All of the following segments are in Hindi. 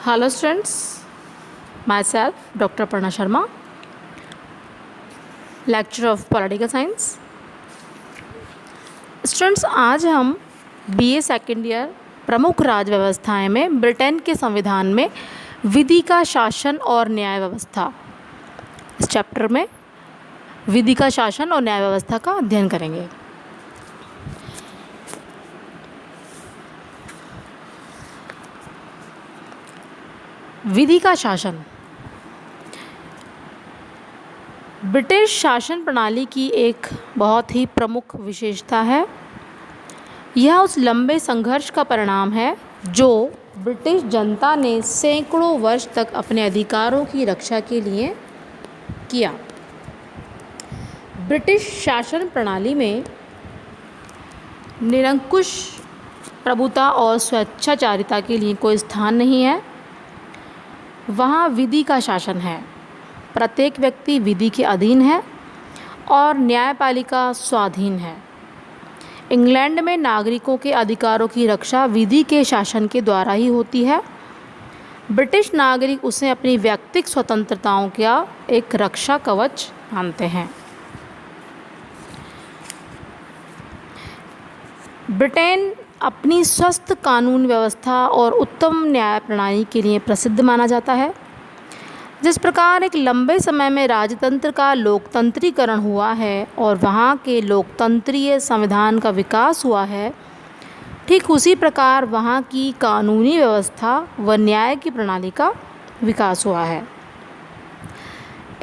Hello students, myself Dr. Aparna Sharma, lecturer of Political Science. Students, आज हम बीए सेकेंड ईयर प्रमुख राज्य व्यवस्थाएं में ब्रिटेन के संविधान में विधि का शासन और न्याय व्यवस्था, इस चैप्टर में विधि का शासन और न्याय व्यवस्था का अध्ययन करेंगे। विधि का शासन ब्रिटिश शासन प्रणाली की एक बहुत ही प्रमुख विशेषता है। यह उस लंबे संघर्ष का परिणाम है जो ब्रिटिश जनता ने सैकड़ों वर्ष तक अपने अधिकारों की रक्षा के लिए किया। ब्रिटिश शासन प्रणाली में निरंकुश प्रभुता और स्वेच्छाचारिता के लिए कोई स्थान नहीं है। वहाँ विधि का शासन है। प्रत्येक व्यक्ति विधि के अधीन है और न्यायपालिका स्वाधीन है। इंग्लैंड में नागरिकों के अधिकारों की रक्षा विधि के शासन के द्वारा ही होती है। ब्रिटिश नागरिक उसे अपनी व्यक्तिगत स्वतंत्रताओं का एक रक्षा कवच मानते हैं। ब्रिटेन अपनी स्वस्थ कानून व्यवस्था और उत्तम न्याय प्रणाली के लिए प्रसिद्ध माना जाता है। जिस प्रकार एक लंबे समय में राजतंत्र का लोकतंत्रीकरण हुआ है और वहाँ के लोकतंत्रीय संविधान का विकास हुआ है, ठीक उसी प्रकार वहाँ की कानूनी व्यवस्था व न्याय की प्रणाली का विकास हुआ है।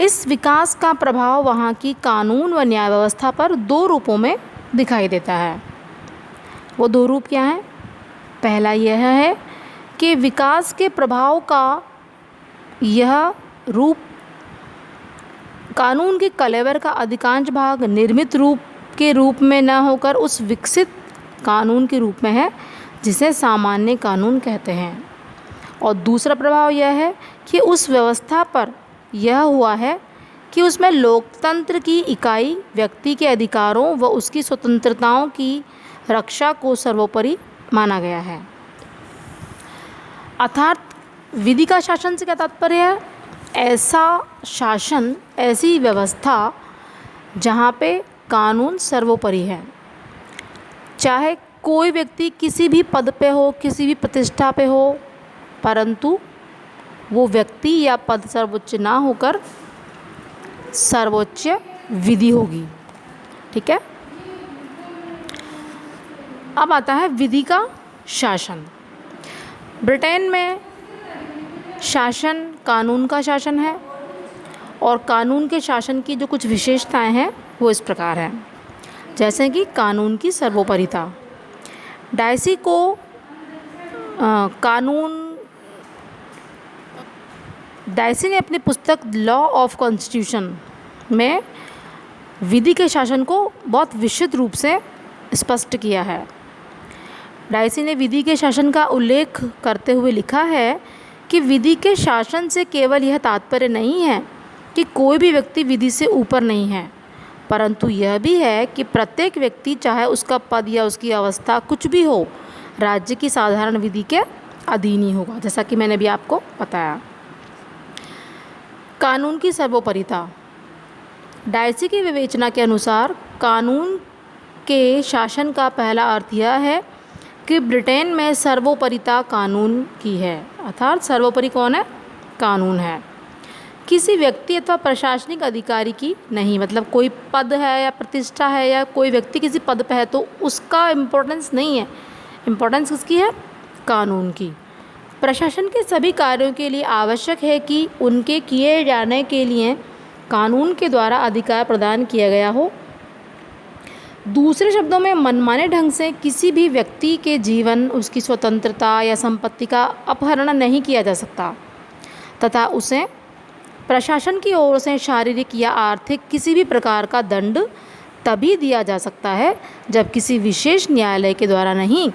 इस विकास का प्रभाव वहाँ की कानून व न्याय व्यवस्था पर दो रूपों में दिखाई देता है। वो दो रूप क्या हैं? पहला यह है कि विकास के प्रभाव का यह रूप कानून के कलेवर का अधिकांश भाग निर्मित रूप के रूप में न होकर उस विकसित कानून के रूप में है जिसे सामान्य कानून कहते हैं। और दूसरा प्रभाव यह है कि उस व्यवस्था पर यह हुआ है कि उसमें लोकतंत्र की इकाई व्यक्ति के अधिकारों व उसकी स्वतंत्रताओं की रक्षा को सर्वोपरि माना गया है। अर्थात विधि का शासन से क्या तात्पर्य है? ऐसा शासन, ऐसी व्यवस्था जहाँ पे कानून सर्वोपरि है। चाहे कोई व्यक्ति किसी भी पद पे हो, किसी भी प्रतिष्ठा पे हो, परंतु वो व्यक्ति या पद सर्वोच्च ना होकर सर्वोच्च विधि होगी। ठीक है। अब आता है विधि का शासन। ब्रिटेन में शासन कानून का शासन है और कानून के शासन की जो कुछ विशेषताएं हैं वो इस प्रकार हैं। जैसे कि कानून की सर्वोपरिता। डाइसी को डाइसी ने अपनी पुस्तक लॉ ऑफ कॉन्स्टिट्यूशन में विधि के शासन को बहुत विशद रूप से स्पष्ट किया है। डाइसी ने विधि के शासन का उल्लेख करते हुए लिखा है कि विधि के शासन से केवल यह तात्पर्य नहीं है कि कोई भी व्यक्ति विधि से ऊपर नहीं है, परंतु यह भी है कि प्रत्येक व्यक्ति, चाहे उसका पद या उसकी अवस्था कुछ भी हो, राज्य की साधारण विधि के अधीन ही होगा, जैसा कि मैंने भी आपको बताया। कानून की सर्वोपरिता। डाइसी की विवेचना के अनुसार कानून के शासन का पहला अर्थ यह है कि ब्रिटेन में सर्वोपरिता कानून की है। अर्थात सर्वोपरि कौन है? कानून है। किसी व्यक्ति अथवा प्रशासनिक अधिकारी की नहीं। मतलब कोई पद है या प्रतिष्ठा है या कोई व्यक्ति किसी पद पर है तो उसका इम्पोर्टेंस नहीं है। इम्पोर्टेंस किसकी है? कानून की। प्रशासन के सभी कार्यों के लिए आवश्यक है कि उनके किए जाने के लिए कानून के द्वारा अधिकार प्रदान किया गया हो। दूसरे शब्दों में, मनमाने ढंग से किसी भी व्यक्ति के जीवन, उसकी स्वतंत्रता या संपत्ति का अपहरण नहीं किया जा सकता तथा उसे प्रशासन की ओर से शारीरिक या आर्थिक किसी भी प्रकार का दंड तभी दिया जा सकता है जब किसी विशेष न्यायालय के द्वारा नहीं,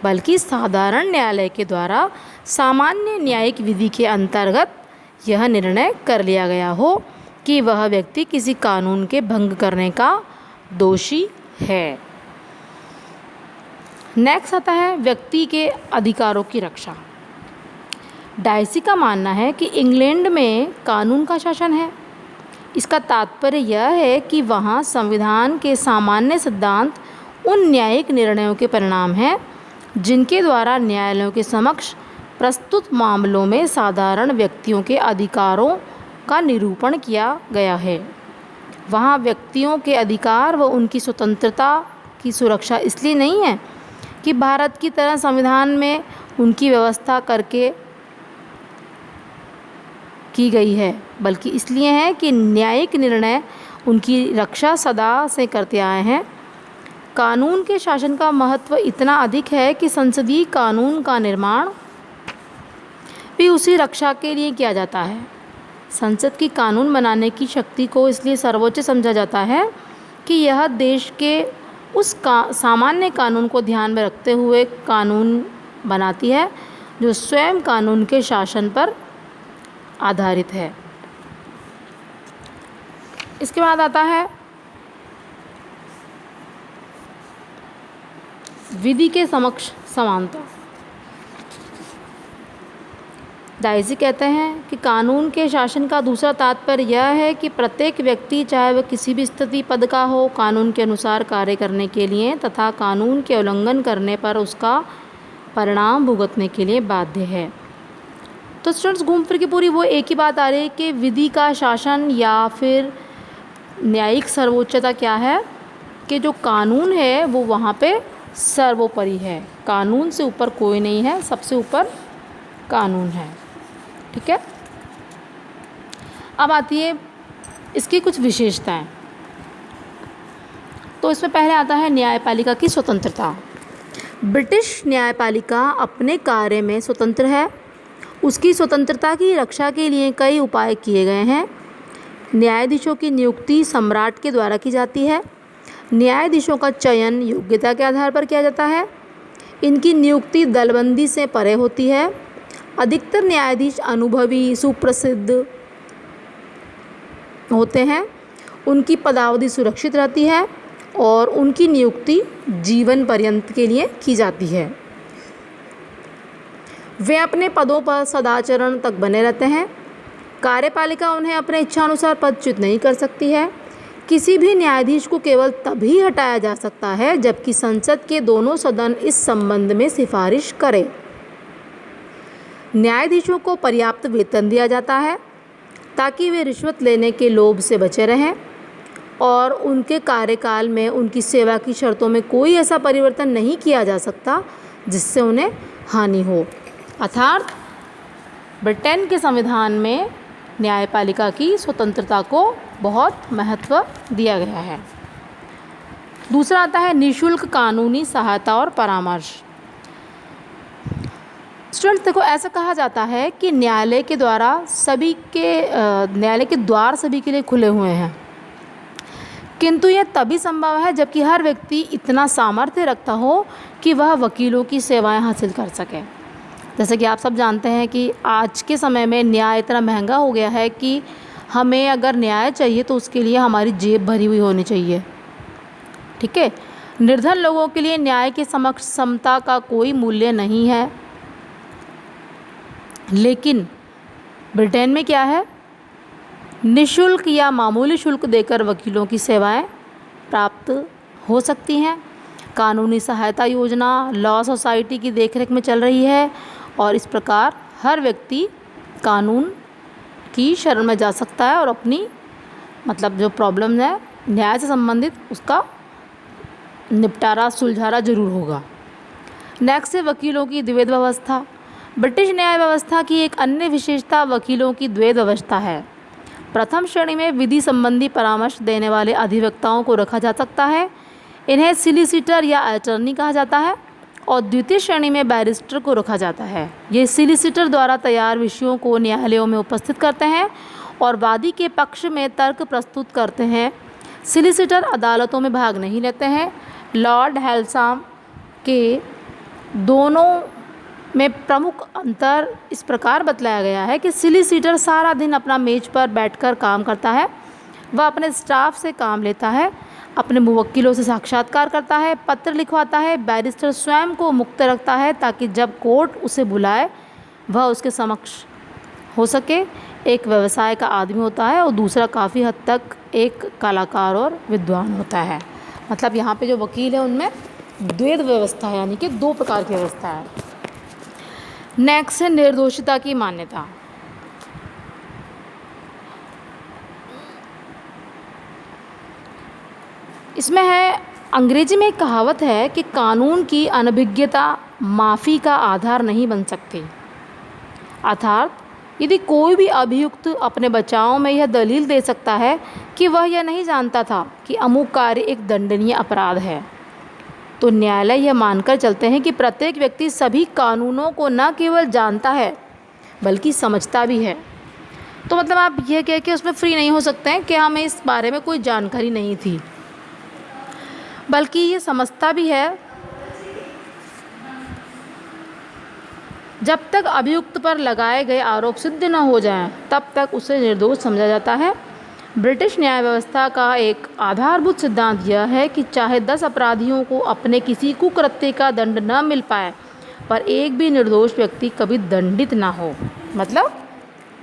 बल्कि साधारण न्यायालय के द्वारा सामान्य न्यायिक विधि के अंतर्गत यह निर्णय कर लिया गया हो कि वह व्यक्ति किसी कानून के भंग करने का दोषी है। नेक्स्ट आता है व्यक्ति के अधिकारों की रक्षा। डायसी का मानना है कि इंग्लैंड में कानून का शासन है। इसका तात्पर्य यह है कि वहाँ संविधान के सामान्य सिद्धांत उन न्यायिक निर्णयों के परिणाम हैं जिनके द्वारा न्यायालयों के समक्ष प्रस्तुत मामलों में साधारण व्यक्तियों के अधिकारों का निरूपण किया गया है। वहाँ व्यक्तियों के अधिकार व उनकी स्वतंत्रता की सुरक्षा इसलिए नहीं है कि भारत की तरह संविधान में उनकी व्यवस्था करके की गई है, बल्कि इसलिए है कि न्यायिक निर्णय उनकी रक्षा सदा से करते आए हैं। कानून के शासन का महत्व इतना अधिक है कि संसदीय कानून का निर्माण भी उसी रक्षा के लिए किया जाता है। संसद की कानून बनाने की शक्ति को इसलिए सर्वोच्च समझा जाता है कि यह देश के उस सामान्य कानून को ध्यान में रखते हुए कानून बनाती है जो स्वयं कानून के शासन पर आधारित है। इसके बाद आता है विधि के समक्ष समानता। डायसी कहते हैं कि कानून के शासन का दूसरा तात्पर्य यह है कि प्रत्येक व्यक्ति, चाहे वह किसी भी स्थिति पद का हो, कानून के अनुसार कार्य करने के लिए तथा कानून के उल्लंघन करने पर उसका परिणाम भुगतने के लिए बाध्य है। तो स्टूडेंट्स, घूम फिर के पूरी वो एक ही बात आ रही है कि विधि का शासन या फिर न्यायिक सर्वोच्चता क्या है कि जो कानून है वो वहाँ पे सर्वोपरि है। कानून से ऊपर कोई नहीं है, सबसे ऊपर कानून है। ठीक है। अब आती है इसकी कुछ विशेषताएं। तो इसमें पहले आता है न्यायपालिका की स्वतंत्रता। ब्रिटिश न्यायपालिका अपने कार्य में स्वतंत्र है। उसकी स्वतंत्रता की रक्षा के लिए कई उपाय किए गए हैं। न्यायाधीशों की नियुक्ति सम्राट के द्वारा की जाती है। न्यायाधीशों का चयन योग्यता के आधार पर किया जाता है। इनकी नियुक्ति दलबंदी से परे होती है। अधिकतर न्यायाधीश अनुभवी, सुप्रसिद्ध होते हैं। उनकी पदावधि सुरक्षित रहती है और उनकी नियुक्ति जीवन पर्यंत के लिए की जाती है। वे अपने पदों पर सदाचरण तक बने रहते हैं। कार्यपालिका उन्हें अपने इच्छानुसार पदच्युत नहीं कर सकती है। किसी भी न्यायाधीश को केवल तभी हटाया जा सकता है जबकि संसद के दोनों सदन इस संबंध में सिफारिश करें। न्यायाधीशों को पर्याप्त वेतन दिया जाता है ताकि वे रिश्वत लेने के लोभ से बचे रहें और उनके कार्यकाल में उनकी सेवा की शर्तों में कोई ऐसा परिवर्तन नहीं किया जा सकता जिससे उन्हें हानि हो। अर्थात ब्रिटेन के संविधान में न्यायपालिका की स्वतंत्रता को बहुत महत्व दिया गया है। दूसरा आता है निःशुल्क कानूनी सहायता और परामर्श। स्टूडेंट्स, देखो, ऐसा कहा जाता है कि न्यायालय के द्वार सभी के लिए खुले हुए हैं, किंतु यह तभी संभव है जबकि हर व्यक्ति इतना सामर्थ्य रखता हो कि वह वकीलों की सेवाएं हासिल कर सके। जैसे कि आप सब जानते हैं कि आज के समय में न्याय इतना महंगा हो गया है कि हमें अगर न्याय चाहिए तो उसके लिए हमारी जेब भरी हुई होनी चाहिए। ठीक है। निर्धन लोगों के लिए न्याय के समक्ष समता का कोई मूल्य नहीं है। लेकिन ब्रिटेन में क्या है, निःशुल्क या मामूली शुल्क देकर वकीलों की सेवाएं प्राप्त हो सकती हैं। कानूनी सहायता योजना लॉ सोसाइटी की देखरेख में चल रही है और इस प्रकार हर व्यक्ति कानून की शरण में जा सकता है और अपनी जो प्रॉब्लम है न्याय से संबंधित उसका निपटारा सुलझाना जरूर होगा। नेक्स्ट है वकीलों की द्वैध व्यवस्था। ब्रिटिश न्याय व्यवस्था की एक अन्य विशेषता वकीलों की द्वैध व्यवस्था है। प्रथम श्रेणी में विधि संबंधी परामर्श देने वाले अधिवक्ताओं को रखा जा सकता है। इन्हें सिलिसिटर या अटर्नी कहा जाता है और द्वितीय श्रेणी में बैरिस्टर को रखा जाता है। ये सिलिसिटर द्वारा तैयार विषयों को न्यायालयों में उपस्थित करते हैं और वादी के पक्ष में तर्क प्रस्तुत करते हैं। सिलिसिटर अदालतों में भाग नहीं लेते हैं। लॉर्ड हेल्साम के दोनों में प्रमुख अंतर इस प्रकार बतलाया गया है कि सिलिसिटर सारा दिन अपना मेज पर बैठकर काम करता है। वह अपने स्टाफ से काम लेता है, अपने मुवक्किलों से साक्षात्कार करता है, पत्र लिखवाता है। बैरिस्टर स्वयं को मुक्त रखता है ताकि जब कोर्ट उसे बुलाए वह उसके समक्ष हो सके। एक व्यवसाय का आदमी होता है और दूसरा काफ़ी हद तक एक कलाकार और विद्वान होता है। मतलब यहाँ पे जो वकील है उनमें द्वैध व्यवस्था है, यानी कि दो प्रकार की व्यवस्था है। नेक्स्ट है निर्दोषिता की मान्यता। इसमें है, अंग्रेजी में एक कहावत है कि कानून की अनभिज्ञता माफ़ी का आधार नहीं बन सकती। अर्थात यदि कोई भी अभियुक्त अपने बचाव में यह दलील दे सकता है कि वह यह नहीं जानता था कि अमुक कार्य एक दंडनीय अपराध है, तो न्यायालय यह मानकर चलते हैं कि प्रत्येक व्यक्ति सभी कानूनों को न केवल जानता है बल्कि समझता भी है। तो मतलब आप यह कह के उसमें फ्री नहीं हो सकते हैं कि हमें इस बारे में कोई जानकारी नहीं थी, बल्कि ये समझता भी है। जब तक अभियुक्त पर लगाए गए आरोप सिद्ध न हो जाएं, तब तक उसे निर्दोष समझा जाता है। ब्रिटिश न्याय व्यवस्था का एक आधारभूत सिद्धांत यह है कि चाहे 10 अपराधियों को अपने किसी कुकृत्य का दंड न मिल पाए, पर एक भी निर्दोष व्यक्ति कभी दंडित ना हो। मतलब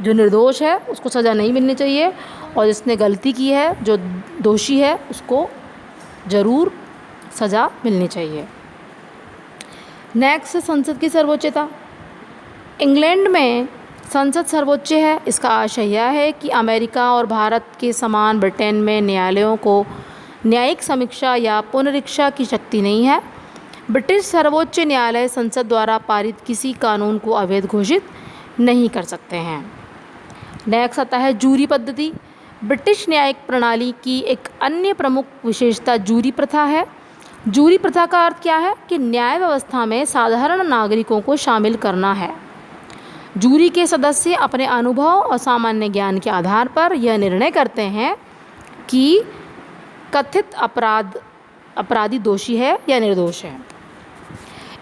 जो निर्दोष है उसको सज़ा नहीं मिलनी चाहिए, और जिसने गलती की है, जो दोषी है, उसको ज़रूर सज़ा मिलनी चाहिए। नेक्स्ट, संसद की सर्वोच्चता। इंग्लैंड में संसद सर्वोच्च है। इसका आशय यह है कि अमेरिका और भारत के समान ब्रिटेन में न्यायालयों को न्यायिक समीक्षा या पुनरीक्षा की शक्ति नहीं है। ब्रिटिश सर्वोच्च न्यायालय संसद द्वारा पारित किसी कानून को अवैध घोषित नहीं कर सकते हैं। नेक्स्ट आता है जूरी पद्धति। ब्रिटिश न्यायिक प्रणाली की एक अन्य प्रमुख विशेषता जूरी प्रथा है। जूरी प्रथा का अर्थ क्या है कि न्याय व्यवस्था में साधारण नागरिकों को शामिल करना है। जूरी के सदस्य अपने अनुभव और सामान्य ज्ञान के आधार पर यह निर्णय करते हैं कि कथित अपराधी दोषी है या निर्दोष है।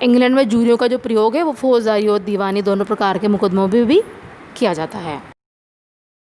इंग्लैंड में जूरियों का जो प्रयोग है वो फौजदारी और दीवानी दोनों प्रकार के मुकदमों में भी किया जाता है।